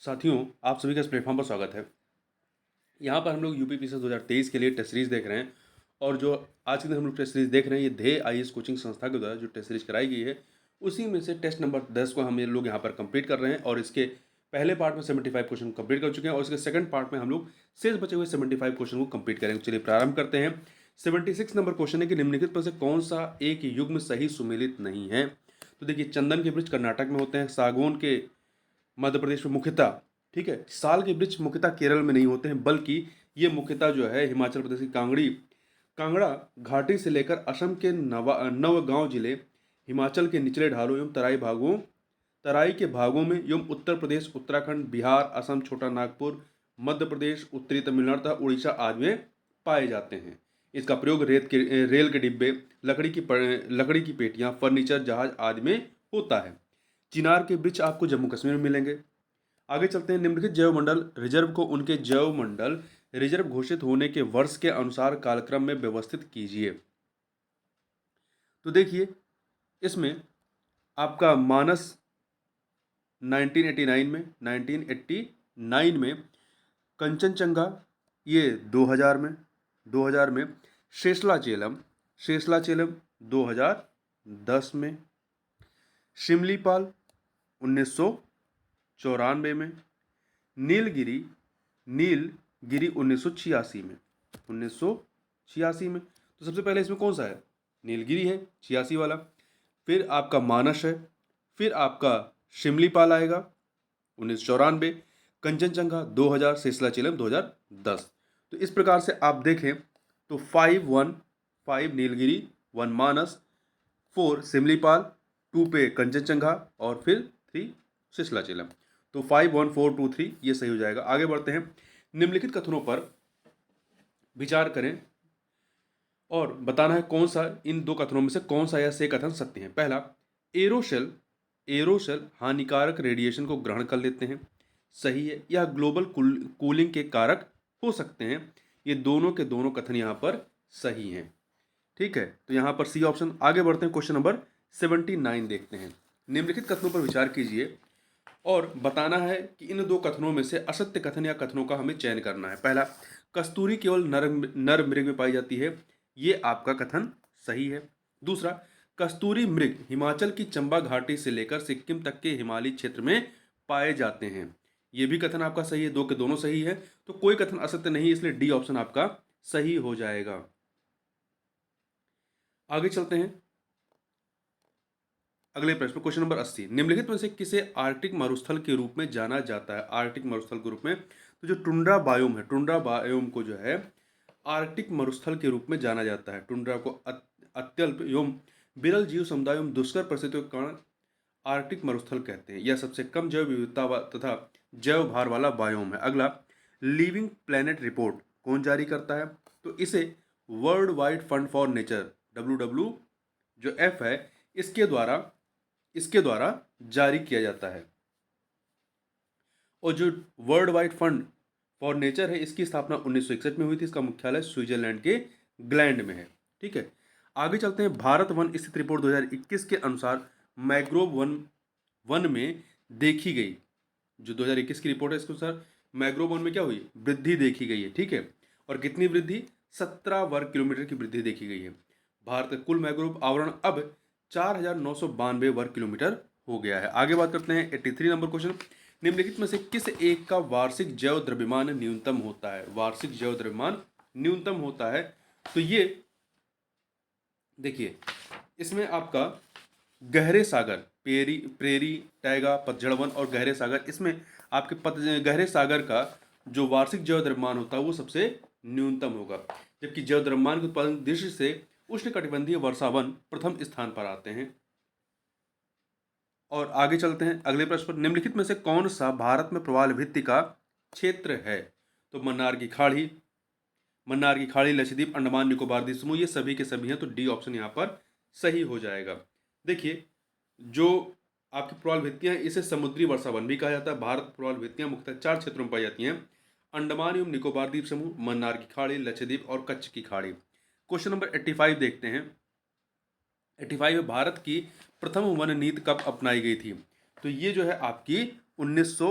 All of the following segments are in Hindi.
साथियों, आप सभी का इस प्लेटफॉर्म पर स्वागत है। यहाँ पर हम लोग यूपीपीएससी 2023 के लिए टेस्ट सीरीज देख रहे हैं और जो आज के दिन हम लोग टेस्ट सीरीज देख रहे हैं, ये ध्येय आईएएस कोचिंग संस्था के द्वारा जो टेस्ट सीरीज कराई गई है, उसी में से टेस्ट नंबर 10 को हम ये लोग यहाँ पर कंप्लीट कर रहे हैं और इसके पहले पार्ट में 75 क्वेश्चन कंप्लीट कर चुके हैं और इसके सेकंड पार्ट में हम लोग शेष बचे हुए 75 क्वेश्चन को कंप्लीट करेंगे। चलिए प्रारंभ करते हैं। 76 नंबर क्वेश्चन है कि निम्नलिखित में से कौन सा एक युग्म सही सुमेलित नहीं है। तो देखिए, चंदन के वृक्ष कर्नाटक में होते हैं, सागौन के मध्य प्रदेश में मुख्यतः, ठीक है, साल के वृक्ष मुख्यतः केरल में नहीं होते हैं, बल्कि ये मुख्यतः जो है हिमाचल प्रदेश की कांगड़ा घाटी से लेकर असम के नवगांव जिले, हिमाचल के निचले ढालों एवं तराई के भागों में एवं उत्तर प्रदेश, उत्तराखंड, बिहार, असम, छोटा नागपुर, मध्य प्रदेश, उत्तरी तमिलनाडु तथा उड़ीसा आदि में पाए जाते हैं। इसका प्रयोग रेल के डिब्बे, लकड़ी की पेटियां, फर्नीचर, जहाज आदि में होता है। चिनार के वृक्ष आपको जम्मू कश्मीर में मिलेंगे। आगे चलते हैं। निम्नलिखित जैवमंडल रिजर्व को उनके जैवमंडल रिजर्व घोषित होने के वर्ष के अनुसार कालक्रम में व्यवस्थित कीजिए। तो देखिए, इसमें आपका मानस 1989 में, कंचनजंगा ये 2000 में, शेषलाचेलम 2010 में, शिमलीपाल 1994 में, नीलगिरी 1986 में। तो सबसे पहले इसमें कौन सा है? नीलगिरी है, 86 वाला। फिर आपका मानस है, फिर आपका शिमलीपाल आएगा 1994, कंचनजंगा 2000, शेषलाचेलम 2010। तो इस प्रकार से आप देखें तो 5 नीलगिरी, 1 मानस, 4 शिमलीपाल, 2 पे कंचनजंगा और फिर 3 शेषलाचेलम। तो 5, 1, 4, 2, 3 ये सही हो जाएगा। आगे बढ़ते हैं। निम्नलिखित कथनों पर विचार करें और बताना है कौन सा इन दो कथनों में से कौन सा या से कथन सत्य है। पहला, एरोशल हानिकारक रेडिएशन को ग्रहण कर लेते हैं, सही है। यह ग्लोबल कूलिंग के कारक हो सकते हैं। ये दोनों के दोनों कथन यहाँ पर सही हैं, ठीक है। तो यहाँ पर सी ऑप्शन। आगे बढ़ते हैं, क्वेश्चन नंबर 79 देखते हैं। निम्नलिखित कथनों पर विचार कीजिए और बताना है कि इन दो कथनों में से असत्य कथन या कथनों का हमें चयन करना है। पहला, कस्तूरी केवल नर मृग में पाई जाती है, ये आपका कथन सही है। दूसरा, कस्तूरी मृग हिमाचल की चंबा घाटी से लेकर सिक्किम तक के हिमालयी क्षेत्र में पाए जाते हैं, ये भी कथन आपका सही है। दो के दोनों सही है, तो कोई कथन असत्य नहीं, इसलिए डी ऑप्शन आपका सही हो जाएगा। आगे चलते हैं अगले प्रश्न, क्वेश्चन नंबर 80। निम्नलिखित में से किसे आर्कटिक मरुस्थल के रूप में जाना जाता है? आर्कटिक मरुस्थल के रूप में, तो जो टुंड्रा बायोम है, टुंड्रा बायोम को जो है आर्कटिक मरुस्थल के रूप में जाना जाता है। टुंड्रा को अत्यल्प एवं विरल जीव समुदाय एवं दुष्कर परिस्थितियों के कारण आर्कटिक मरुस्थल कहते हैं। यह सबसे कम जैव विविधता तथा जैव भार वाला बायोम है। अगला, लिविंग प्लेनेट रिपोर्ट कौन जारी करता है? तो इसे world wide fund for nature, WWF है, इसके द्वारा जारी किया जाता है। और जो world wide fund for nature है, इसकी स्थापना 1961 में हुई थी। इसका मुख्यालय स्विट्जरलैंड के ग्लैंड में है, ठीक है। आगे चलते हैं। भारत वन स्थित रिपोर्ट 2021 के अनुसार मैंग्रोव वन में देखी गई, जो 2021 की रिपोर्ट है, इसके अनुसार मैंग्रोव वन में क्या हुई? वृद्धि देखी गई है, ठीक है। और कितनी वृद्धि? 17 वर्ग किलोमीटर की वृद्धि देखी गई है। भारत का कुल मैंग्रोव आवरण अब 4992 वर्ग किलोमीटर हो गया है। आगे बात करते हैं 83 नंबर क्वेश्चन। निम्नलिखित में से किस एक का वार्षिक जैव द्रव्यमान न्यूनतम होता है? वार्षिक जैव द्रव्यमान न्यूनतम होता है, तो ये देखिए, इसमें आपका गहरे सागर, प्रेरी, टैगा, पतझड़ वन और गहरे सागर, इसमें आपके गहरे सागर का जो वार्षिक जैव द्रव्यमान होता है वो सबसे न्यूनतम होगा, जबकि जैव द्रव्यमान के उत्पादन दृष्टि से उष्णकटिबंधीय वर्षावन प्रथम स्थान पर आते हैं। और आगे चलते हैं अगले प्रश्न पर। निम्नलिखित में से कौन सा भारत में प्रवाल भित्ति का क्षेत्र है? तो मन्नार की खाड़ी, लक्षद्वीप, अंडमान निकोबार द्वीप समूह, ये सभी के सभी हैं, तो डी ऑप्शन यहाँ पर सही हो जाएगा। देखिए, जो आपकी प्रवाल भित्तियां, इसे समुद्री वर्षावन भी कहा जाता है। भारत प्रवाल भित्तियां मुख्यतः 4 क्षेत्रों में पाई जाती हैं: अंडमान एवं निकोबार द्वीप समूह, मन्नार की खाड़ी, लक्षद्वीप और कच्छ की खाड़ी। क्वेश्चन नंबर 85 देखते हैं। 85 में भारत की प्रथम वन नीति कब अपनाई गई थी? तो ये जो है आपकी 1900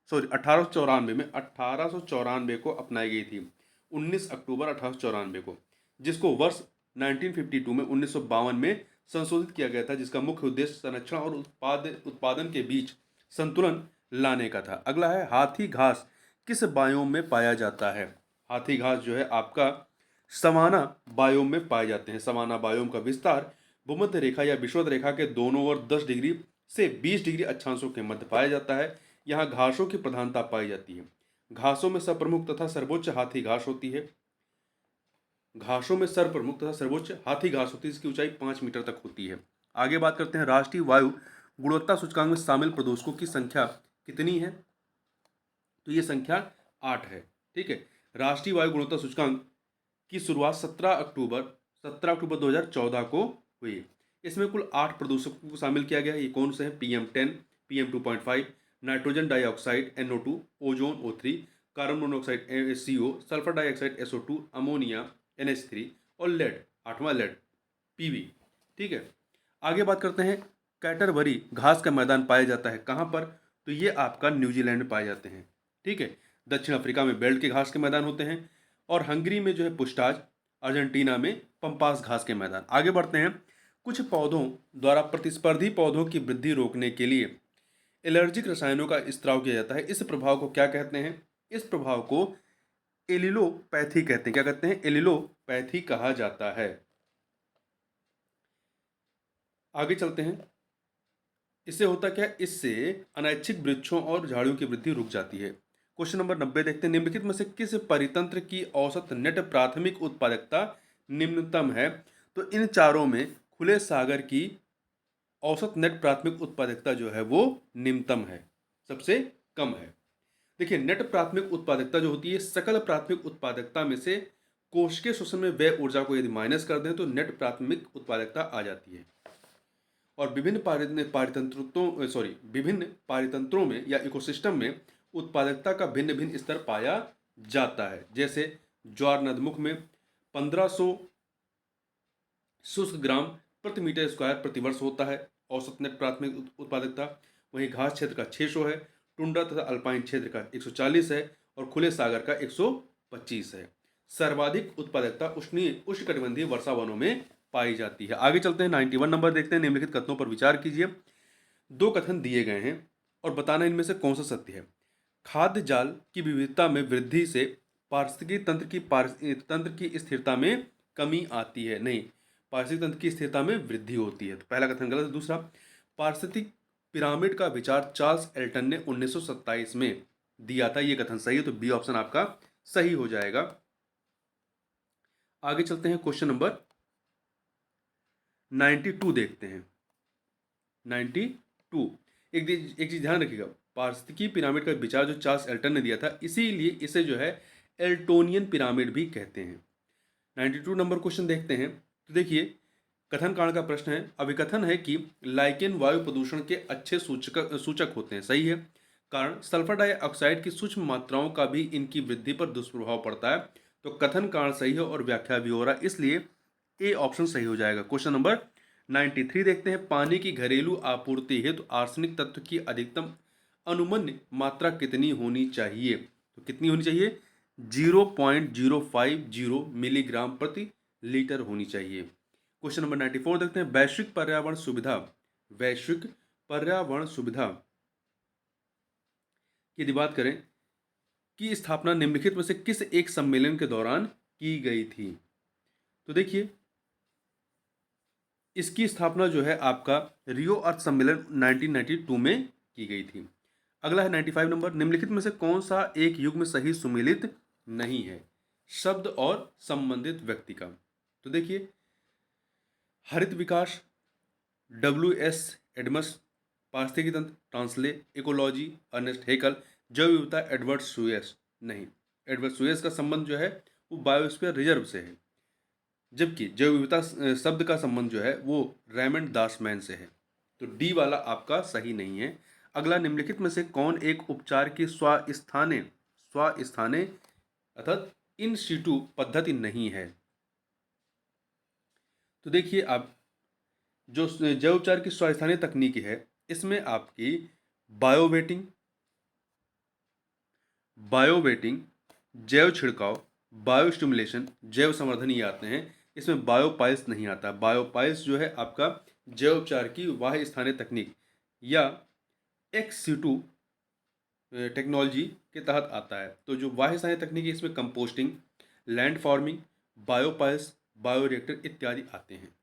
सॉरी 1894 को अपनाई गई थी, 19 अक्टूबर 1894 को, जिसको वर्ष 1952 में 1952 में संशोधित किया गया था, जिसका मुख्य उद्देश्य संरक्षण और उत्पादन के बीच संतुलन लाने का था। अगला है हाथी घास किस बायोम में पाया जाता है। हाथी घास जो है आपका सवाना बायोम में पाए जाते हैं। सवाना बायोम का विस्तार भूमध्य रेखा या विषुवत रेखा के दोनों ओर 10 डिग्री से 20 डिग्री अक्षांशों के मध्य पाया जाता है। यहाँ घासों की प्रधानता पाई जाती है। घासों में सर्वप्रमुख तथा सर्वोच्च हाथी घास होती है। घासों में सर्वप्रमुख तथा सर्वोच्च हाथी घास होती है, इसकी ऊंचाई 5 मीटर तक होती है। आगे बात करते हैं राष्ट्रीय वायु गुणवत्ता सूचकांक में शामिल प्रदूषकों की संख्या कितनी है। तो ये संख्या 8 है। ठीक है, राष्ट्रीय वायु गुणवत्ता सूचकांक की शुरुआत 17 अक्टूबर 2014 को हुई। इसमें कुल 8 प्रदूषकों को शामिल किया गया है। ये कौन से हैं? PM10, PM2.5, nitrogen dioxide NO2, ozone O3, carbon monoxide CO, sulphur dioxide SO2, ammonia NH3 और लेड, 8वां लेड PV। ठीक है, आगे बात करते हैं कैटरबरी घास का मैदान पाया जाता है कहाँ पर। तो ये आपका न्यूजीलैंड में पाए जाते हैं। ठीक है, दक्षिण अफ्रीका में बेल्ट के घास के मैदान होते हैं, और हंगरी में जो है पुष्टाज, अर्जेंटीना में पंपास घास के मैदान। आगे बढ़ते हैं, कुछ पौधों द्वारा प्रतिस्पर्धी पौधों की वृद्धि रोकने के लिए एलर्जिक रसायनों का स्त्राव किया जाता है। इस प्रभाव को क्या कहते हैं? इस प्रभाव को एलिलोपैथी कहते हैं। क्या कहते हैं? एलिलोपैथी कहा जाता है। आगे चलते हैं, इससे होता क्या है? इससे अनैच्छिक वृक्षों और झाड़ियों की वृद्धि रुक जाती है। क्वेश्चन नंबर 90 देखते हैं, निम्नलिखित में से किस परितंत्र की औसत नेट प्राथमिक उत्पादकता निम्नतम है। तो इन चारों में खुले सागर की औसत नेट प्राथमिक उत्पादकता जो है वो निम्नतम है, सबसे कम है। देखिए, नेट प्राथमिक उत्पादकता जो होती है सकल प्राथमिक उत्पादकता में से कोशिकीय शोषण में व्यय ऊर्जा को यदि माइनस कर दें तो नेट प्राथमिक उत्पादकता आ जाती है। और विभिन्न पारितंत्रों में या इकोसिस्टम में उत्पादकता का भिन्न भिन्न स्तर पाया जाता है। जैसे ज्वार नदमुख में 1500 शुष्क ग्राम प्रति मीटर स्क्वायर प्रति वर्ष होता है औसत नेट प्राथमिक उत्पादकता। वहीं घास क्षेत्र का 600 है, टुंड्रा तथा अल्पाइन क्षेत्र का 140 है, और खुले सागर का 125 है। सर्वाधिक उत्पादकता उष्णकटिबंधीय वर्षा वनों में पाई जाती है। आगे चलते हैं, 91 नंबर देखते हैं, निम्नलिखित कथनों पर विचार कीजिए। 2 कथन दिए गए हैं और बताना इनमें से कौन सा सत्य है। खाद्य जाल की विविधता में वृद्धि से पारिस्थितिकी तंत्र की स्थिरता में कमी आती है। नहीं, पारिस्थितिक तंत्र की स्थिरता में वृद्धि होती है। तो पहला कथन गलत है। दूसरा, पारिस्थितिक पिरामिड का विचार चार्ल्स एल्टन ने 1927 में दिया था, ये कथन सही है। तो बी ऑप्शन आपका सही हो जाएगा। आगे चलते हैं, क्वेश्चन नंबर 92 देखते हैं। 92, एक चीज ध्यान रखिएगा, पारिस्थितिकी पिरामिड का विचार जो चार्ल्स एल्टन ने दिया था, इसीलिए इसे जो है एल्टोनियन पिरामिड भी कहते हैं। 92 नंबर क्वेश्चन देखते हैं। तो देखिए, कथन कारण का प्रश्न है। अभिकथन है कि लाइकेन वायु प्रदूषण के अच्छे सूचक होते हैं। सही है, कारण सल्फर डाइऑक्साइड की सूक्ष्म मात्राओं का भी इनकी वृद्धि पर दुष्प्रभाव पड़ता है। तो कथन कारण सही है और व्याख्या भी हो रहा है, इसलिए ए ऑप्शन सही हो जाएगा। क्वेश्चन नंबर 93 देखते हैं, पानी की घरेलू आपूर्ति हेतु आर्सेनिक तत्व की अधिकतम अनुमन्य मात्रा कितनी होनी चाहिए। तो कितनी होनी चाहिए? 0.050 मिलीग्राम प्रति लीटर होनी चाहिए। क्वेश्चन नंबर 94 देखते हैं, वैश्विक पर्यावरण सुविधा की यदि बात करें की स्थापना निम्नलिखित में से किस एक सम्मेलन के दौरान की गई थी। तो देखिए, इसकी स्थापना जो है आपका रियो अर्थ सम्मेलन 1992 में की गई थी। अगला है 95 नंबर, निम्नलिखित में से कौन सा एक युग में सही सुमेलित नहीं है, शब्द और संबंधित व्यक्ति का। तो देखिए, हरित विकास WS एडमस, पारिस्थितिकी तंत्र ट्रांसले, इकोलॉजी अर्नेस्ट हेकल, जैव विविधता एडवर्ड सुयस। नहीं, एडवर्ड सुयस का संबंध जो है वो बायोस्फीयर रिजर्व से है, जबकि जैव विविधता शब्द का संबंध जो है वो रेमंड दासमैन से है। तो डी वाला आपका सही नहीं है। अगला, निम्नलिखित में से कौन एक उपचार की स्वास्थाने अर्थात इन सीटू पद्धति नहीं है। तो देखिए, आप जो जैव उपचार की स्वास्थानीय तकनीकी है, इसमें आपकी बायोवेटिंग, बायो वेटिंग, जैव छिड़काव, बायो स्टिमुलेशन, जैव संवर्धन ये आते हैं। इसमें बायोपाइल्स नहीं आता। बायोपाइल्स जो है आपका जैव उपचार की वाह्य स्थानीय तकनीक या एक्स सीटू टेक्नोलॉजी के तहत आता है। तो जो वाह्य स्थानीय तकनीक है इसमें कंपोस्टिंग, लैंड फार्मिंग, बायोपाइल्स, बायोरिएक्टर इत्यादि आते हैं।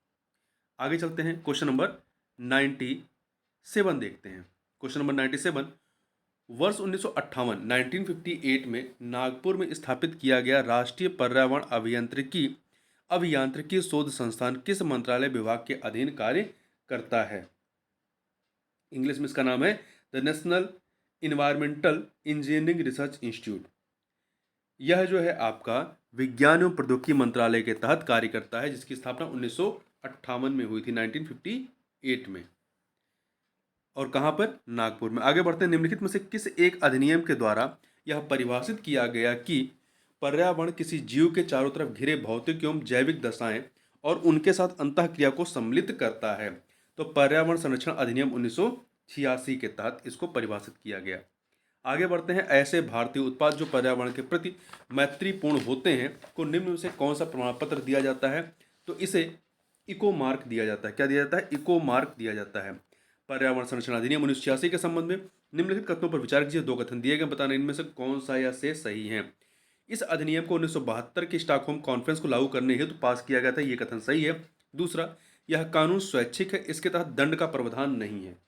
आगे चलते हैं, क्वेश्चन नंबर 97 देखते हैं। क्वेश्चन नंबर 97, वर्ष 1958 में नागपुर में स्थापित किया गया राष्ट्रीय पर्यावरण अभियांत्रिकी शोध संस्थान किस मंत्रालय विभाग के अधीन कार्य करता है? इंग्लिश में इसका नाम है the national environmental engineering research institute. यह जो है आपका विज्ञान एवं प्रौद्योगिकी मंत्रालय के तहत कार्य करता है, जिसकी स्थापना 1958 में हुई थी, 1958 में। और कहाँ पर? नागपुर में। आगे बढ़ते हैं, निम्नलिखित में से किस एक अधिनियम के द्वारा यह परिभाषित किया गया कि पर्यावरण किसी जीव के चारों तरफ घिरे भौतिक एवं जैविक दशाएं और उनके साथ अंतःक्रिया को सम्मिलित करता है? तो पर्यावरण संरक्षण अधिनियम 1986 के तहत इसको परिभाषित किया गया। आगे बढ़ते हैं, ऐसे भारतीय उत्पाद जो पर्यावरण के प्रति मैत्रीपूर्ण होते हैं को निम्न में से कौन सा प्रमाण पत्र दिया जाता है? तो इसे इको मार्क दिया जाता है। क्या दिया जाता है? इको मार्क दिया जाता है। पर्यावरण संरक्षण अधिनियम 1986 के संबंध में निम्नलिखित कथनों पर विचार कीजिए। दो कथन दिए गए, बताना इनमें से कौन सा या से सही है। इस अधिनियम को 1972 की स्टॉकहोम कॉन्फ्रेंस को लागू करने हेतु पास किया गया था, ये कथन सही है। दूसरा, यह कानून स्वैच्छिक है, इसके तहत दंड का प्रावधान नहीं है।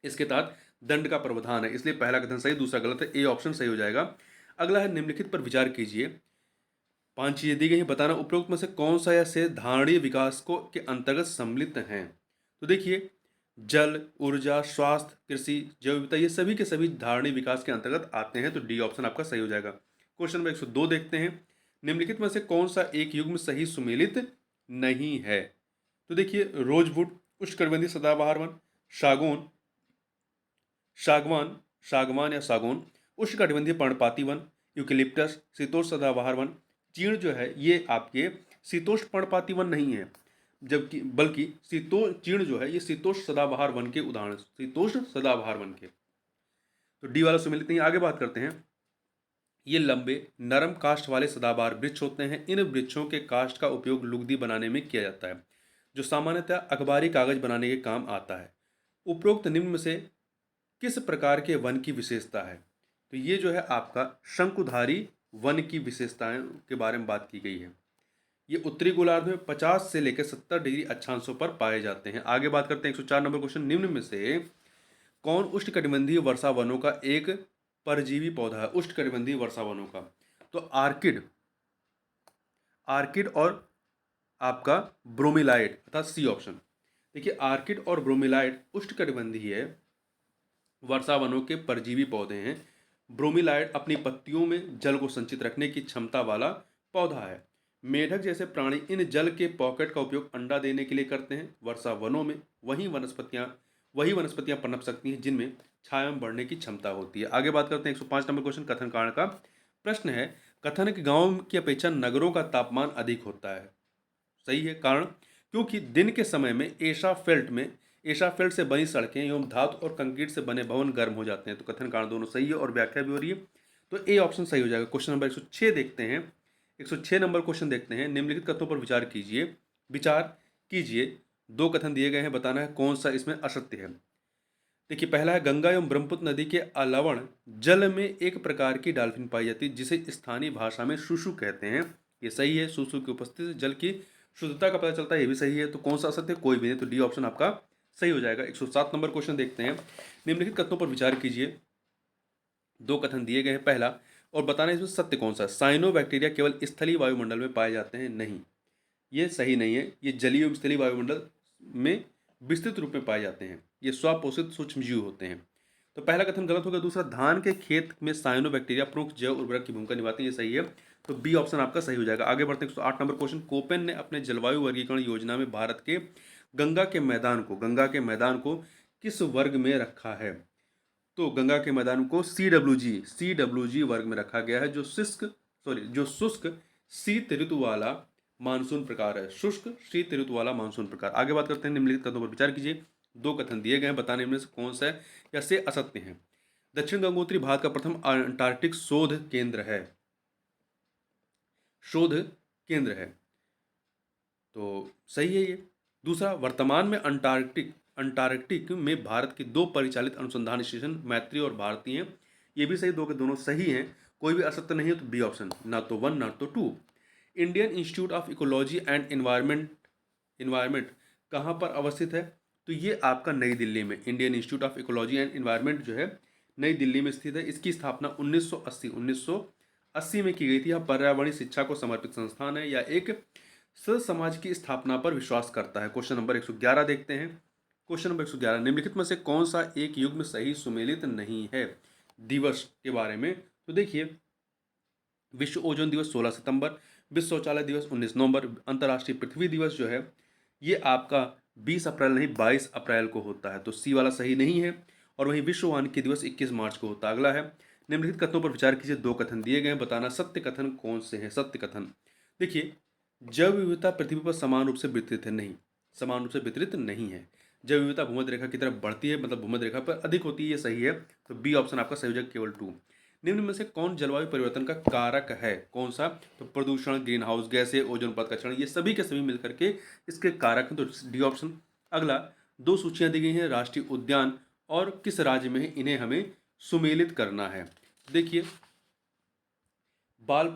इसके तहत दंड का प्रावधान है, इसलिए पहला कथन सही, दूसरा गलत है। ए ऑप्शन सही हो जाएगा। अगला है, निम्नलिखित पर विचार कीजिए। 5 चीजें दी गई हैं, बताना उपरोक्त में से कौन सा या से धारणीय विकास को के अंतर्गत सम्मिलित हैं। तो देखिए, जल, ऊर्जा, स्वास्थ्य, कृषि, जैव विविधता ये सभी के सभी धारणीय विकास के अंतर्गत आते हैं। तो डी ऑप्शन आपका सही हो जाएगा। क्वेश्चन नंबर 102 देखते हैं, निम्नलिखित में से कौन सा एक युग्म सही सुमेलित नहीं है? तो देखिए, रोजवुड, उष्णकटिबंधीय सदाबहार वन, सागौन, सागवान, सागवान या सागौन, उष्णकटिबंधीय पर्णपाती वन, यूकेलिप्टस, शीतोष्ण सदाबहार वन, चीड़ जो है ये आपके शीतोष्ण पर्णपाती वन नहीं है, जबकि बल्कि चीड़ जो है ये शीतोष्ण सदाबहार वन के उदाहरण, शीतोष्ण सदाबहार वन के। तो डी वाला सुमेलित नहीं। आगे बात करते हैं, ये लंबे नरम काष्ठ वाले सदाबहार वृक्ष होते हैं। इन वृक्षों के काष्ठ का उपयोग लुगदी बनाने में किया जाता है, जो सामान्यतः अखबारी कागज बनाने के काम आता है। उपरोक्त निम्न में से किस प्रकार के वन की विशेषता है? तो ये जो है आपका शंकुधारी वन की विशेषताएं के बारे में बात की गई है। ये उत्तरी गोलार्ध में 50 से लेकर 70 डिग्री अक्षांशों पर पाए जाते हैं। आगे बात करते हैं 104 नंबर क्वेश्चन, निम्न में से कौन उष्णकटिबंधीय वर्षा वनों का एक परजीवी पौधा है? उष्णकटिबंधीय वर्षा वनों का, तो आर्किड, आर्किड और आपका ब्रोमिलाइड अर्थात सी ऑप्शन। देखिए, आर्किड और ब्रोमिलाइड उष्णकटिबंधीय वर्षा वनों के परजीवी पौधे हैं। ब्रोमिलाइड अपनी पत्तियों में जल को संचित रखने की क्षमता वाला पौधा है। मेढक जैसे प्राणी इन जल के पॉकेट का उपयोग अंडा देने के लिए करते हैं। वर्षा वनों में वही वनस्पतियां पनप सकती हैं जिनमें छाया में बढ़ने की क्षमता होती है। आगे बात करते हैं 105 नंबर क्वेश्चन, कथन कारण का प्रश्न है। कथन कि गांव की अपेक्षा नगरों का तापमान अधिक होता है, सही है। कारण, क्योंकि दिन के समय में एशाफेल्ट से बनी सड़कें एवं धातु और कंक्रीट से बने भवन गर्म हो जाते हैं। तो कथन कारण दोनों सही है और व्याख्या भी हो रही है, तो ए ऑप्शन सही हो जाएगा। क्वेश्चन नंबर 106 देखते हैं। 106 नंबर क्वेश्चन देखते हैं, निम्नलिखित कथनों पर विचार कीजिए। दो कथन दिए गए हैं, बताना है कौन सा इसमें असत्य है। देखिए, पहला है, गंगा एवं ब्रह्मपुत्र नदी के अलवण जल में एक प्रकार की डाल्फिन पाई जाती है जिसे स्थानीय भाषा में सुसु कहते हैं। ये सही है। सुसु की उपस्थिति से जल की शुद्धता का पता चलता है, ये भी सही है। तो कौन सा असत्य है? कोई भी नहीं। तो डी ऑप्शन आपका सही हो जाएगा। 107 नंबर क्वेश्चन देखते हैं, निम्नलिखित कथनों पर विचार कीजिए। दो कथन दिए गए हैं, पहला, और बताना इसमें सत्य कौन सा। साइनोबैक्टीरिया केवल स्थलीय वायुमंडल में पाए जाते हैं, नहीं, ये सही नहीं है। ये जलीय एवं स्थलीय वायुमंडल में विस्तृत रूप में पाए जाते हैं। ये स्वपोषित सूक्ष्मजीव होते हैं। तो पहला कथन गलत होगा। दूसरा, धान के खेत में साइनोबैक्टीरिया प्रमुख जैव उर्वरक की भूमिका निभाते हैं, ये सही है। तो बी ऑप्शन आपका सही हो जाएगा। आगे बढ़ते हैं 108 नंबर क्वेश्चन, कोपेन ने अपने जलवायु वर्गीकरण योजना में भारत के गंगा के मैदान को किस वर्ग में रखा है? तो गंगा के मैदान को CWG वर्ग में रखा गया है, जो शुष्क शीत ऋतु वाला मानसून प्रकार है। शुष्क शीत ऋतु वाला मानसून प्रकार। आगे बात करते हैं, निम्नलिखित कथनों पर विचार कीजिए। दो कथन दिए गए हैं, बताने में से कौन सा है या से असत्य है। दक्षिण गंगोत्री भारत का प्रथम अंटार्कटिक शोध केंद्र है। शोध केंद्र है, तो सही है ये। दूसरा, वर्तमान में अंटार्कटिक में भारत के 2 परिचालित अनुसंधान स्टेशन मैत्री और भारती हैं। ये भी सही, 2 के दोनों सही हैं, कोई भी असत्य नहीं है, तो बी ऑप्शन, ना तो 1 ना तो 2। Indian institute of ecology and environment कहाँ पर अवस्थित है? तो ये आपका नई दिल्ली में, Indian institute of ecology and environment जो है नई दिल्ली में स्थित है। इसकी स्थापना 1980 में की गई थी। यह पर्यावरणीय शिक्षा को समर्पित संस्थान है या एक समाज की स्थापना पर विश्वास करता है। क्वेश्चन नंबर 111 देखते हैं। क्वेश्चन नंबर 111, निम्नलिखित में से कौन सा एक युग्म सही सुमेलित नहीं है? दिवस के बारे में तो देखिए, विश्व ओजोन दिवस 16 सितंबर, विश्व शौचालय दिवस 19 नवंबर, अंतर्राष्ट्रीय पृथ्वी दिवस जो है ये आपका 20 अप्रैल नहीं 22 अप्रैल को होता है, तो सी वाला सही नहीं है। और वहीं विश्व वानिकी दिवस 21 मार्च को होता है। अगला है, निम्नलिखित कथनों पर विचार कीजिए, 2 कथन दिए गए हैं, बताना सत्य कथन कौन से हैं। सत्य कथन देखिए, जैव विविधता पृथ्वी पर समान रूप से वितरित है, नहीं, समान रूप से वितरित नहीं है। जैव विविधता भूमध्य रेखा की तरफ बढ़ती है, मतलब भूमध्य रेखा पर अधिक होती है, ये सही है, तो बी ऑप्शन आपका सही हो जाएगा, केवल 2। निम्न में से कौन जलवायु परिवर्तन का कारक है? कौन सा? तो प्रदूषण, ग्रीन हाउस गैसें, ओजोन परत का क्षरण, ये सभी के सभी मिलकर के इसके कारक हैं, तो डी ऑप्शन। अगला, 2 सूचियां दी गई हैं राष्ट्रीय उद्यान और किस राज्य में है, इन्हें हमें सुमेलित करना है। देखिए, बाल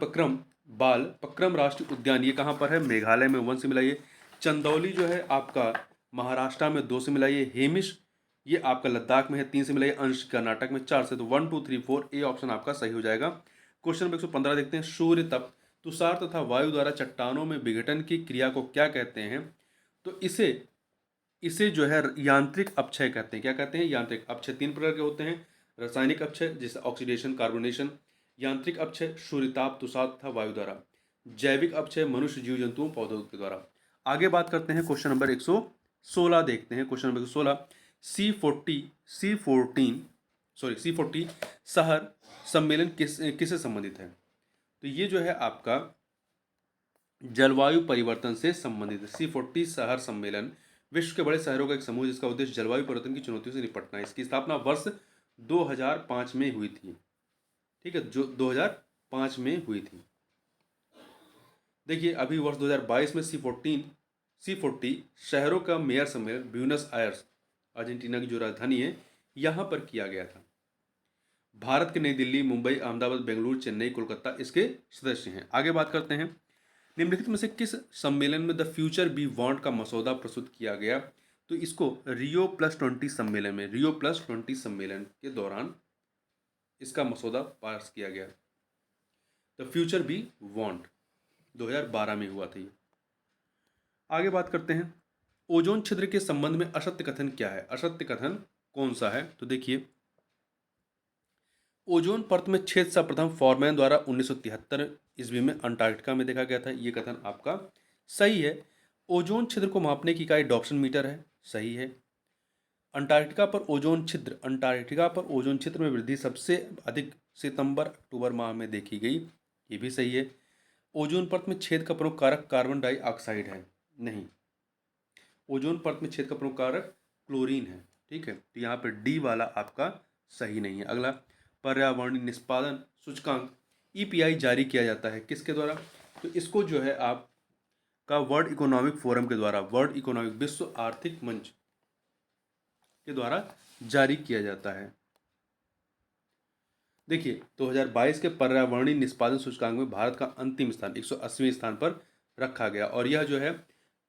पक्रम राष्ट्रीय उद्यान ये कहाँ पर है? मेघालय में 1 से मिलाइए। चंदौली जो है आपका महाराष्ट्र में 2 से मिलाइए। हेमिश ये आपका लद्दाख में है, 3 से मिलाइए। अंश कर्नाटक में 4 से, तो 1 2 3 4 ए ऑप्शन आपका सही हो जाएगा। क्वेश्चन नंबर 115 देखते हैं। सूर्य तप, तुषार तथा वायु द्वारा चट्टानों में विघटन की क्रिया को क्या कहते हैं? तो इसे जो है यांत्रिक अपक्षय कहते हैं। क्या कहते हैं? यांत्रिक अपक्षय। 3 प्रकार के होते हैं, रासायनिक अपक्षय जैसे ऑक्सीडेशन, कार्बोनेशन, यांत्रिक अपक्षय सूर्यताप, तुषार तथा वायु द्वारा, जैविक अपक्षय मनुष्य, जीव जंतुओं, पौधों के द्वारा। आगे बात करते हैं, क्वेश्चन नंबर 116 देखते हैं। क्वेश्चन नंबर 116, C40 शहर सम्मेलन किससे संबंधित है? तो ये जो है आपका जलवायु परिवर्तन से संबंधित है। C40 शहर सम्मेलन विश्व के बड़े शहरों का एक समूह जिसका उद्देश्य जलवायु परिवर्तन की चुनौतियों से निपटना है। इसकी स्थापना वर्ष 2005 में हुई थी। ठीक है, जो 2005 में हुई थी। देखिए, अभी वर्ष 2022 में C40 शहरों का मेयर सम्मेलन ब्यूनस आयर्स, अर्जेंटीना की जो राजधानी है, यहाँ पर किया गया था। भारत के नई दिल्ली, मुंबई, अहमदाबाद, बेंगलुरु, चेन्नई, कोलकाता इसके सदस्य हैं। आगे बात करते हैं, निम्नलिखित में से किस सम्मेलन में द फ्यूचर बी वांट का मसौदा प्रस्तुत किया गया? तो इसको Rio+20 सम्मेलन में, Rio+20 सम्मेलन के दौरान इसका मसौदा पास किया गया। द फ्यूचर बी वांट 2012 में हुआ था ये। आगे बात करते हैं, ओजोन छिद्र के संबंध में असत्य कथन क्या है? असत्य कथन कौन सा है? तो देखिए, ओजोन परत में छेद सर्वप्रथम फॉरमैन द्वारा 1973 ईस्वी में अंटार्कटिका में देखा गया था। ये कथन आपका सही है। ओजोन छिद्र को मापने की इकाई डॉप्सन मीटर है, सही है। अंटार्कटिका पर ओजोन छिद्र में वृद्धि सबसे अधिक सितंबर-अक्टूबर माह में देखी गई, ये भी सही है। ओजोन परत में छेद का प्रमुख कारक कार्बन डाइऑक्साइड है, नहीं। ओजोन परत में छेद का प्रमुख कारक क्लोरीन है। ठीक है, तो यहाँ पर डी वाला आपका सही नहीं है। अगला, पर्यावरणीय निष्पादन सूचकांक EPI जारी किया जाता है किसके द्वारा? तो इसको जो है आपका वर्ल्ड इकोनॉमिक फोरम के द्वारा, वर्ल्ड इकोनॉमिक विश्व आर्थिक मंच के द्वारा जारी किया जाता है। देखिए, 2022 के पर्यावरणीय निष्पादन सूचकांक में भारत का अंतिम स्थान 180वें स्थान पर रखा गया, और यह जो है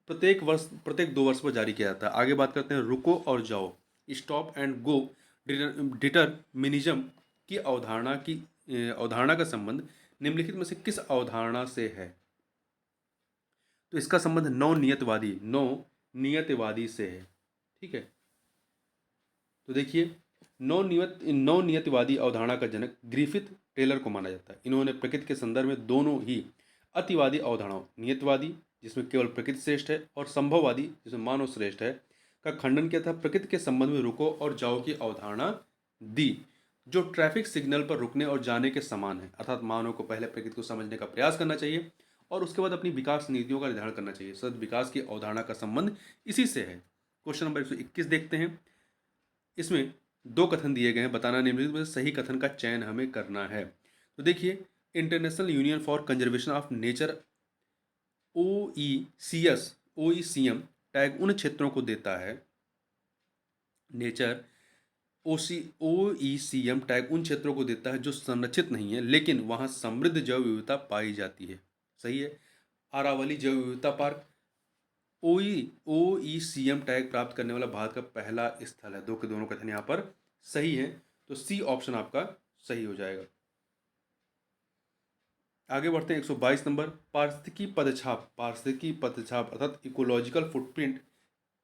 प्रत्येक 2 वर्ष पर जारी किया जाता है। आगे बात करते हैं, रुको और जाओ, स्टॉप एंड गो डिटरमिनिज्म की अवधारणा का संबंध निम्नलिखित में से किस अवधारणा से है? तो इसका संबंध नवनियतवादी से है। ठीक है, तो देखिए, नवनियतवादी अवधारणा का जनक ग्रिफिथ टेलर को माना जाता है। इन्होंने प्रकृति के संदर्भ में दोनों ही अतिवादी अवधारणाओं, नियतवादी जिसमें केवल प्रकृति श्रेष्ठ है और संभववादी जिसमें मानव श्रेष्ठ है, का खंडन किया था। प्रकृति के संबंध में रुको और जाओ की अवधारणा दी, जो ट्रैफिक सिग्नल पर रुकने और जाने के समान है, अर्थात मानव को पहले प्रकृति को समझने का प्रयास करना चाहिए और उसके बाद अपनी विकास नीतियों का निर्धारण करना चाहिए। सतत विकास की अवधारणा का संबंध इसी से है। क्वेश्चन नंबर 121 देखते हैं। इसमें दो कथन दिए गए हैं, बताना निम्नलिखित में से सही कथन का चयन हमें करना है। तो देखिए, international union for conservation of nature OECM tag उन क्षेत्रों को देता है, नेचर OECM टैग उन क्षेत्रों को देता है जो संरक्षित नहीं है लेकिन वहां समृद्ध जैव विविधता पाई जाती है। सही है। अरावली जैव विविधता पार्क OECM टैग प्राप्त करने वाला भारत का पहला स्थल है। दो के दोनों कथन यहाँ पर सही है, तो सी ऑप्शन आपका सही हो जाएगा। आगे बढ़ते हैं 122 नंबर, पारिस्थितिकी पदछाप अर्थात इकोलॉजिकल फुटप्रिंट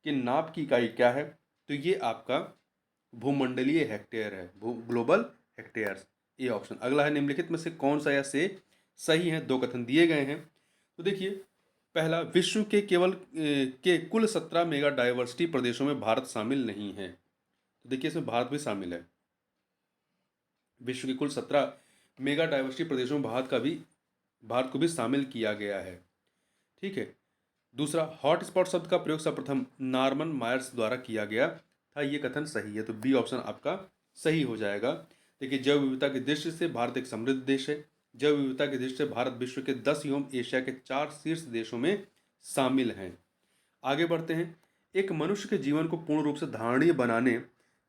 के नाप की इकाई क्या है? तो ये आपका भूमंडलीय हेक्टेयर है, ग्लोबल हेक्टेयर्स, ये ऑप्शन। अगला है, निम्नलिखित में से कौन सा या से सही है? दो कथन दिए गए हैं। तो देखिए, पहला, विश्व के कुल 17 मेगा डाइवर्सिटी प्रदेशों में भारत शामिल नहीं है। तो देखिए, इसमें भारत भी शामिल है। विश्व के कुल 17 मेगा डाइवर्सिटी प्रदेशों में भारत को भी शामिल किया गया है। ठीक है। दूसरा, हॉटस्पॉट शब्द का प्रयोग सर्वप्रथम नॉर्मन मायर्स द्वारा किया गया था। ये कथन सही है, तो बी ऑप्शन आपका सही हो जाएगा। देखिए, जैव विविधता की दृष्टि से भारत एक समृद्ध देश है। जैव विविधता की दृष्टि से भारत विश्व के 10 एवं एशिया के 4 शीर्ष देशों में शामिल हैं। आगे बढ़ते हैं, एक मनुष्य के जीवन को पूर्ण रूप से धारणीय बनाने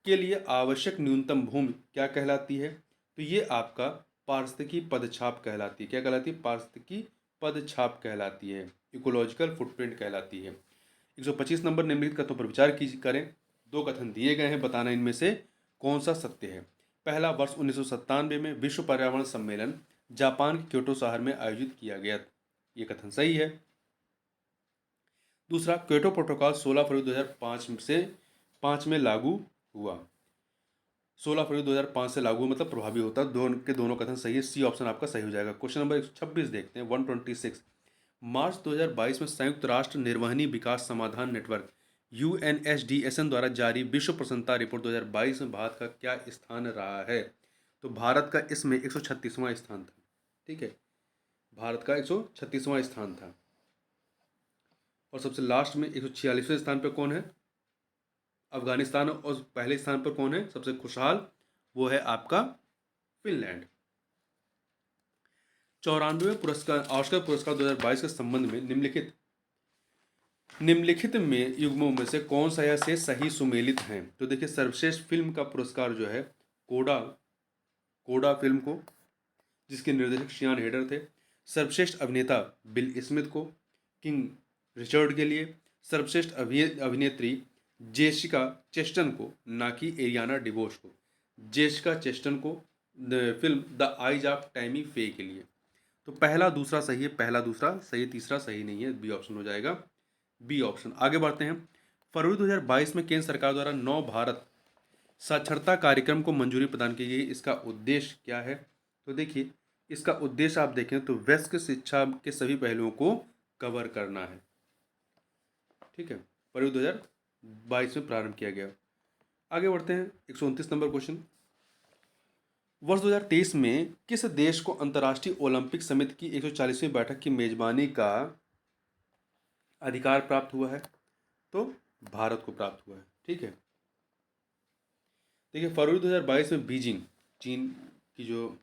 के लिए आवश्यक न्यूनतम भूमि क्या कहलाती है? तो ये आपका पारिस्थितिकी पदछाप कहलाती है। क्या कहलाती है? पारिस्थितिकी पदछाप कहलाती है, इकोलॉजिकल फुटप्रिंट कहलाती है। 125 नंबर, निम्नलिखित कथनों पर विचार करें। दो कथन दिए गए हैं, बताना इनमें से कौन सा सत्य है। पहला, वर्ष 1997 में विश्व पर्यावरण सम्मेलन जापान के क्योटो शहर में आयोजित किया गया। ये कथन सही है। दूसरा, क्योटो प्रोटोकॉल 16 फरवरी 2005 में लागू हुआ। 16 फरवरी 2005 से लागू मतलब प्रभावी होता है। दोनों कथन सही है, सी ऑप्शन आपका सही हो जाएगा। क्वेश्चन नंबर 126 देखते हैं, 126। मार्च 2022 में संयुक्त राष्ट्र निर्वहनी विकास समाधान नेटवर्क UNSDSN द्वारा जारी विश्व प्रसन्नता रिपोर्ट 2022 में भारत का क्या स्थान रहा है? तो भारत का इसमें 136वां स्थान था। ठीक है, भारत का 136वां स्थान था। और सबसे लास्ट में 146वें स्थान पर कौन है? अफगानिस्तान। और पहले स्थान पर कौन है सबसे खुशहाल? वो है आपका फिनलैंड। 94वें पुरस्कार, ऑस्कर पुरस्कार 2022 के संबंध में निम्नलिखित में युग्मों में से कौन सा या से सही सुमेलित हैं? तो देखिए, सर्वश्रेष्ठ फिल्म का पुरस्कार जो है कोडा फिल्म को, जिसके निर्देशक शियान हेडर थे। सर्वश्रेष्ठ अभिनेता बिल स्मिथ को किंग रिचर्ड के लिए। सर्वश्रेष्ठ अभिनेत्री जेसिका चेस्टन को, ना कि एरियाना डिवोस को, जेसिका चेस्टन को film the eyes of Tammy फे के लिए। तो पहला दूसरा सही है, पहला दूसरा सही है, तीसरा सही नहीं है, बी ऑप्शन हो जाएगा, बी ऑप्शन। आगे बढ़ते हैं, फरवरी 2022 में केंद्र सरकार द्वारा नव भारत साक्षरता कार्यक्रम को मंजूरी प्रदान की गई। इसका उद्देश्य क्या है? तो देखिए, इसका उद्देश्य आप देखें तो वयस्क शिक्षा के सभी पहलुओं को कवर करना है। ठीक है, फरवरी 2022 में प्रारंभ किया गया। आगे बढ़ते हैं, 129 नंबर क्वेश्चन, वर्ष 2023 में किस देश को अंतर्राष्ट्रीय ओलंपिक समिति की 140वीं बैठक की मेजबानी का अधिकार प्राप्त हुआ है? तो भारत को प्राप्त हुआ है। ठीक है, देखिए, फरवरी 2022 में बीजिंग, चीन की जो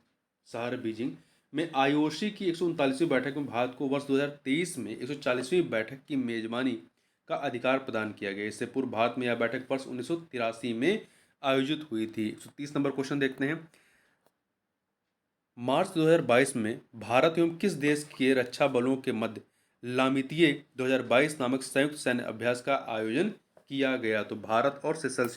शहर बीजिंग में IOC की 139वीं बैठक में भारत को वर्ष 2023 में 140वीं बैठक की मेजबानी का अधिकार प्रदान किया गया। इससे पूर्व भारत में यह बैठक वर्ष 1983 में आयोजित हुई थी। 130 नंबर क्वेश्चन देखते हैं, मार्च 2022 में भारत एवं किस देश के रक्षा बलों के मध्य लामितीय 2022 नामक संयुक्त सैन्य अभ्यास का आयोजन किया गया? तो भारत और सेशल्स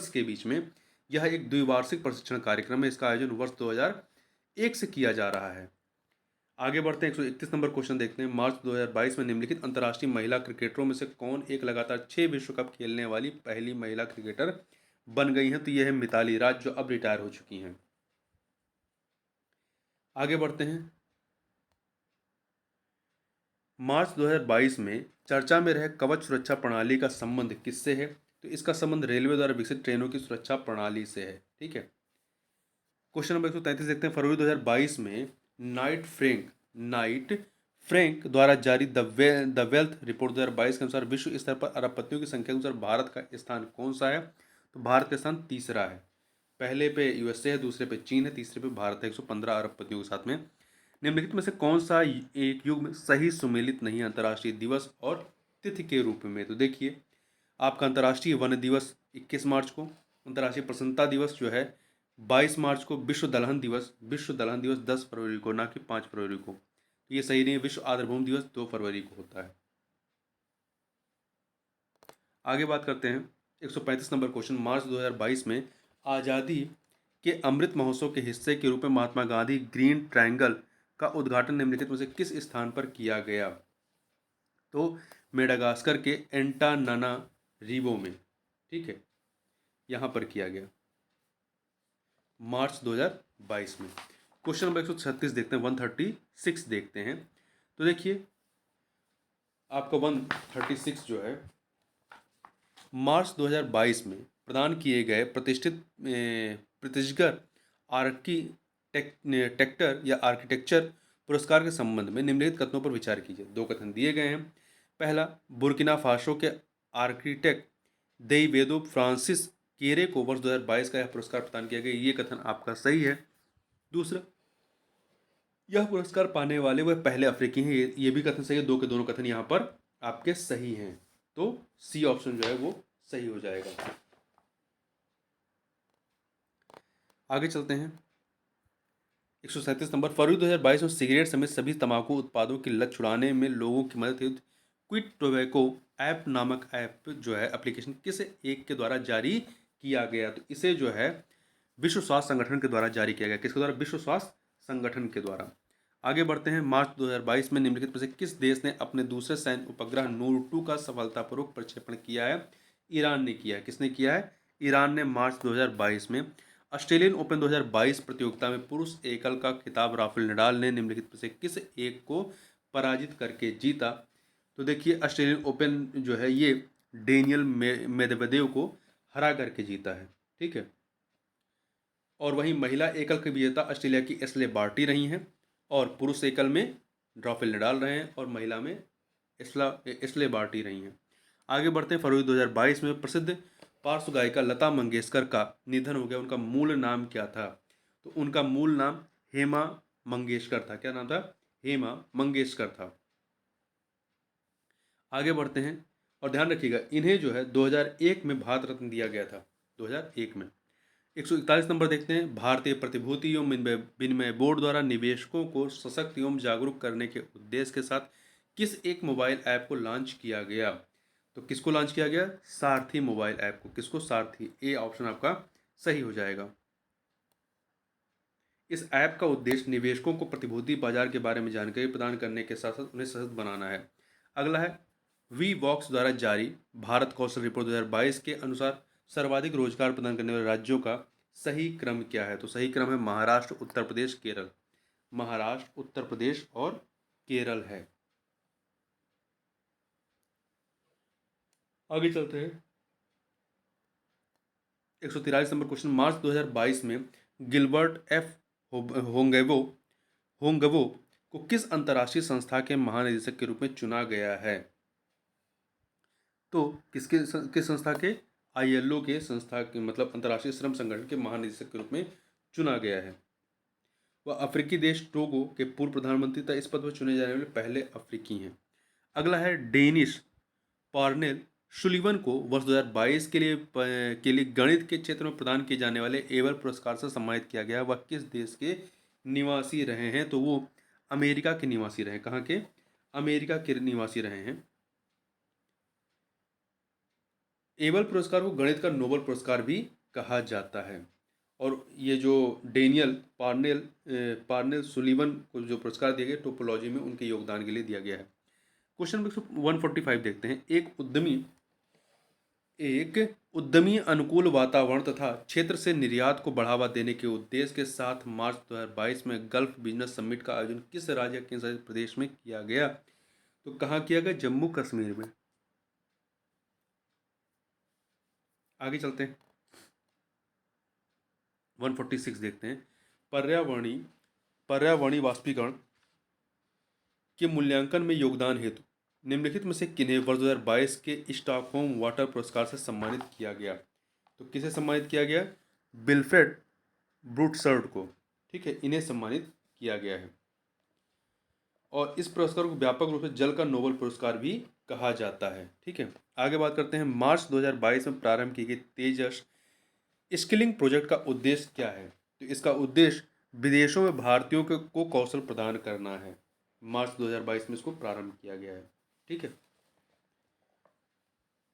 के बीच में यह एक द्विवार्षिक प्रशिक्षण कार्यक्रम है। इसका आयोजन वर्ष 2001 से किया जा रहा है। आगे बढ़ते हैं, 131 नंबर क्वेश्चन देखते हैं, मार्च 2022 में निम्नलिखित अंतर्राष्ट्रीय महिला क्रिकेटरों में से कौन एक लगातार 6 विश्व कप खेलने वाली पहली महिला क्रिकेटर बन गई हैं? तो यह है मिताली राज, जो अब रिटायर हो चुकी हैं। आगे बढ़ते हैं, मार्च 2022 में चर्चा में रहे कवच सुरक्षा प्रणाली का संबंध किससे है? तो इसका संबंध रेलवे द्वारा विकसित ट्रेनों की सुरक्षा प्रणाली से है। ठीक है, क्वेश्चन नंबर 133 देखते हैं, फरवरी 2022 में नाइट फ्रैंक द्वारा जारी द वेल्थ रिपोर्ट 2022 के अनुसार विश्व स्तर पर अरबपतियों की संख्या के अनुसार भारत का स्थान कौन सा है? तो भारत का स्थान तीसरा है। पहले पे यूएसए है, दूसरे पे चीन है, तीसरे पे भारत है 115 अरबपतियों के साथ में। निम्नलिखित में से कौन सा एक युग में सही सुमेलित नहीं है अंतर्राष्ट्रीय दिवस और तिथि के रूप में? तो देखिए, आपका अंतर्राष्ट्रीय वन दिवस 21 मार्च को, अंतर्राष्ट्रीय प्रसन्नता दिवस जो है 22 मार्च को, विश्व दलहन दिवस 10 फरवरी को, ना कि 5 फरवरी को। तो ये सही नहीं है। विश्व आर्द्रभूमि दिवस 2 फरवरी को होता है। आगे बात करते हैं 135 नंबर क्वेश्चन। मार्च 2022 में आज़ादी के अमृत महोत्सव के हिस्से के रूप में महात्मा गांधी ग्रीन ट्रायंगल का उद्घाटन निम्नलिखित में से किस स्थान पर किया गया? तो मेडागास्कर के एंटानानारिवो में, ठीक है, यहाँ पर किया गया मार्च 2022 में। क्वेश्चन नंबर 136 देखते हैं, 136 देखते हैं। तो देखिए, आपका 136 जो है मार्च 2022 में प्रदान किए गए प्रतिष्ठित आर्किटेक्टर या आर्किटेक्चर पुरस्कार के संबंध में निम्नलिखित कथनों पर विचार कीजिए। दो कथन दिए गए हैं। पहला, बुर्किना फासो के आर्किटेक्ट देइवेदो फ्रांसिस केरे को वर्ष 2022 का यह पुरस्कार प्रदान किया गया। ये कथन आपका सही है। दूसरा, यह पुरस्कार पाने वाले वह पहले अफ्रीकी हैं। ये भी कथन सही है। दो के दोनों कथन यहाँ पर आपके सही हैं। तो सी ऑप्शन जो है वो सही हो जाएगा। आगे चलते हैं 137 नंबर। फरवरी 2022 में सिगरेट समेत सभी तंबाकू उत्पादों की लत छुड़ाने में लोगों की मदद हेतु क्विट टोबैको ऐप नामक ऐप जो है एप्लीकेशन किस एक के द्वारा जारी किया गया? तो इसे जो है विश्व स्वास्थ्य संगठन के द्वारा जारी किया गया। किसके द्वारा? विश्व स्वास्थ्य संगठन के द्वारा। आगे बढ़ते हैं। मार्च 2022 में निम्नलिखित में से किस देश ने अपने दूसरे सैन्य उपग्रह नूर 2 का सफलतापूर्वक प्रक्षेपण किया है? ईरान ने किया है। किसने किया है? ईरान ने मार्च 2022 में। ऑस्ट्रेलियन ओपन 2022 प्रतियोगिता में पुरुष एकल का खिताब राफेल नडाल ने निम्नलिखित में से किस एक को पराजित करके जीता? तो देखिए, ऑस्ट्रेलियन ओपन जो है ये डेनियल मेदवेदेव को हरा करके जीता है, ठीक है। और वहीं महिला एकल के विजेता ऑस्ट्रेलिया की एशले बार्टी रही हैं, और पुरुष एकल में राफेल नडाल रहे हैं, और महिला में एशले बार्टी रही हैं। आगे बढ़ते हैं। फरवरी 2022 में प्रसिद्ध पार्श्व गायिका लता मंगेशकर का निधन हो गया। उनका मूल नाम क्या था? तो उनका मूल नाम हेमा मंगेशकर था। क्या नाम था? हेमा मंगेशकर था। आगे बढ़ते हैं और ध्यान रखिएगा, इन्हें जो है 2001 में भारत रत्न दिया गया था। 2001 में। 141 नंबर देखते हैं। भारतीय प्रतिभूति एवं विनिमय बोर्ड द्वारा निवेशकों को सशक्त एवं जागरूक करने के उद्देश्य के साथ किस एक मोबाइल ऐप को लॉन्च किया गया? तो किसको लॉन्च किया गया? सारथी मोबाइल ऐप को। किसको? सारथी। ए ऑप्शन आपका सही हो जाएगा। इस ऐप का उद्देश्य निवेशकों को प्रतिभूति बाजार के बारे में जानकारी प्रदान करने के साथ साथ उन्हें सशक्त बनाना है। अगला है वी वॉक्स द्वारा जारी भारत कौशल रिपोर्ट 2022 के अनुसार सर्वाधिक रोजगार प्रदान करने वाले राज्यों का सही क्रम क्या है? तो सही क्रम है महाराष्ट्र, उत्तर प्रदेश, केरल। महाराष्ट्र, उत्तर प्रदेश और केरल है। आगे चलते हैं 143 नंबर क्वेश्चन। मार्च 2022 में गिलबर्ट एफ होंगेवो होंगवो को किस अंतर्राष्ट्रीय संस्था के महानिदेशक के रूप में चुना गया है? तो किस संस्था के? आईएलओ के संस्था के, मतलब अंतर्राष्ट्रीय श्रम संगठन के महानिदेशक के रूप में चुना गया है। वह अफ्रीकी देश टोगो के पूर्व प्रधानमंत्री तथा इस पद पर चुने जाने वाले पहले अफ्रीकी हैं। अगला है डेनिश पार्नेल सुलिवन को वर्ष 2022 के लिए गणित के क्षेत्र में प्रदान किए जाने वाले एबल पुरस्कार से सम्मानित किया गया। वह किस देश के निवासी रहे हैं? तो वो अमेरिका के निवासी रहे। कहाँ के? अमेरिका के निवासी रहे हैं। एबल पुरस्कार को गणित का नोबेल पुरस्कार भी कहा जाता है। और ये जो डेनियल पार्नेल सुलिवन को जो पुरस्कार दिया गया टोपोलॉजी में उनके योगदान के लिए दिया गया है। क्वेश्चन नंबर 145 देखते हैं। एक उद्यमी अनुकूल वातावरण तथा क्षेत्र से निर्यात को बढ़ावा देने के उद्देश्य के साथ मार्च 2022 में गल्फ बिजनेस समिट का आयोजन किस राज्य केंद्र शासित प्रदेश में किया गया? तो कहाँ किया गया? जम्मू कश्मीर में। आगे चलते हैं 146 देखते हैं। पर्यावरणीय वाष्पीकरण के मूल्यांकन में योगदान हेतु निम्नलिखित में से किन्हें वर्ष 2022 के स्टॉकहोम वाटर पुरस्कार से सम्मानित किया गया? तो किसे सम्मानित किया गया? विल्फ्रेड ब्रूटसर्ट को, ठीक है, इन्हें सम्मानित किया गया है। और इस पुरस्कार को व्यापक रूप से जल का नोबेल पुरस्कार भी कहा जाता है, ठीक है। आगे बात करते हैं, मार्च 2022 में प्रारंभ की गई तेजस स्किलिंग प्रोजेक्ट का उद्देश्य क्या है? तो इसका उद्देश्य विदेशों में भारतीयों को कौशल प्रदान करना है। मार्च 2022 में इसको प्रारंभ किया गया है, ठीक है।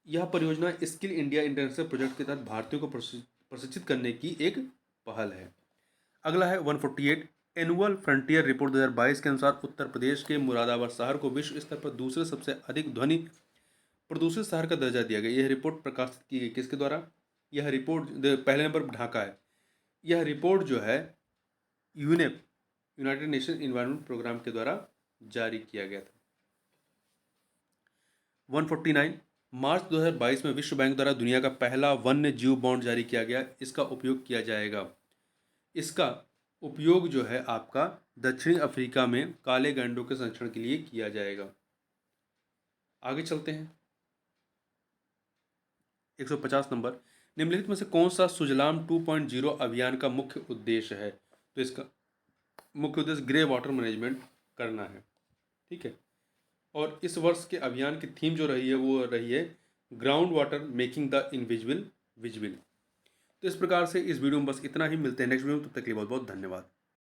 यह परियोजना स्किल इंडिया इंटरनेशनल प्रोजेक्ट के तहत भारतीयों को प्रशिक्षित करने की एक पहल है। अगला है 148 एनुअल फ्रंटियर रिपोर्ट 2022 के अनुसार उत्तर प्रदेश के मुरादाबाद शहर को विश्व स्तर पर दूसरे सबसे अधिक ध्वनि प्रदूषित शहर का दर्जा दिया गया। यह रिपोर्ट प्रकाशित की गई किसके द्वारा? यह रिपोर्ट पहले नंबर पर ढाका है। यह रिपोर्ट जो है UNEP United Nation Environment Programme के द्वारा जारी किया गया था। 149 मार्च 2022 में विश्व बैंक द्वारा दुनिया का पहला वन्य जीव बॉन्ड जारी किया गया। इसका उपयोग किया जाएगा। इसका उपयोग जो है आपका दक्षिणी अफ्रीका में काले गैंडों के संरक्षण के लिए किया जाएगा। आगे चलते हैं, 150 नंबर, निम्नलिखित में से कौन सा सुजलाम 2.0 अभियान का मुख्य उद्देश्य है? तो इसका मुख्य उद्देश्य ग्रे वाटर मैनेजमेंट करना है, ठीक है। और इस वर्ष के अभियान की थीम जो रही है वो रही है ground water making the invisible visible. तो इस प्रकार से इस वीडियो में बस इतना ही। मिलते हैं नेक्स्ट वीडियो में, तब तक के लिए बहुत बहुत धन्यवाद।